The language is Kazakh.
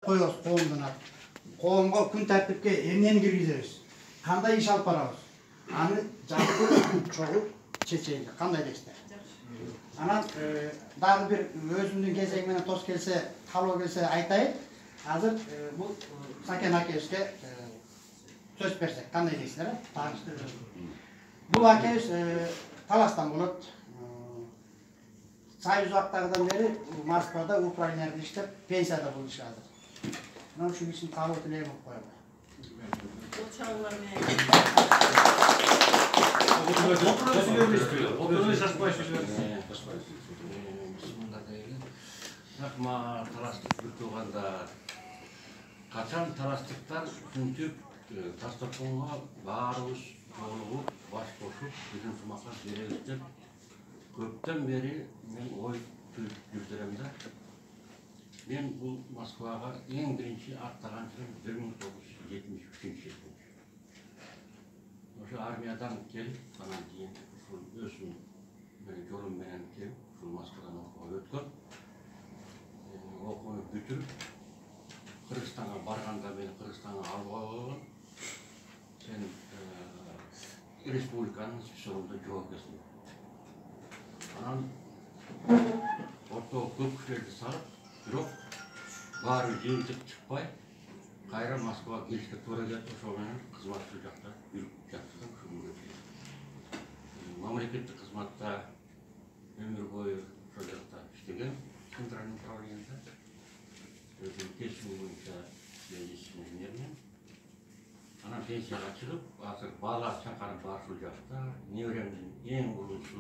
коебуз коомдон аты. Коомго күн тартипке эмнени киргизебиз? Кандай иш алып барабыз? Аны жалпы чогуу чечейли. Кандай дейсиздер? Анан дагы бир өзүмдүн кезеги менен тос келсе, талоо келсе айтайын. Азыр бул Сакен акебизге сөз берсек, кандай дейсиздер? Тааныштырып. Бул акебиз Таластан болот. Союз убактардан бери Москвада Украинада иштеп, пенсияда болушу азыр. Мына ушул кишини кабыл тилейм деп коелу. Рахмат, таластык бір туғанда қачан таластықтар күнтіп тастақонға барыбыз жолығып, бас қосып, біздің сумаққа береміз деп көптен бері мен ой жүрдіремін да. Мен бұл Москваға ең бірінші аттаған жылым 1973 жылы. Осы армиядан келіп, анан кейін өзім жолым менен келіп, Москвадан оқуға өткен. Оқуны бүтіріп, Қырғызстанға барғанда мені Қырғызстанға алуға болған. Сен республиканың специалында жауапкерсің. Анан ортоға көп кішілерді салып, бирок бары жиынтық шықпай, қайра Москваға келіске тура келді, ошоменен қызматшы жақта жүріп жаттыдан күшігін көтейді. Мемлекеттік қызматта өмір бойы сол жақта іштеген, центральный управленияда. Өзім кешім бойынша медицина инженермен. Анан пенсияға шығып, азыр бала шақарып бар сол жақта, невремнің ең ұлысы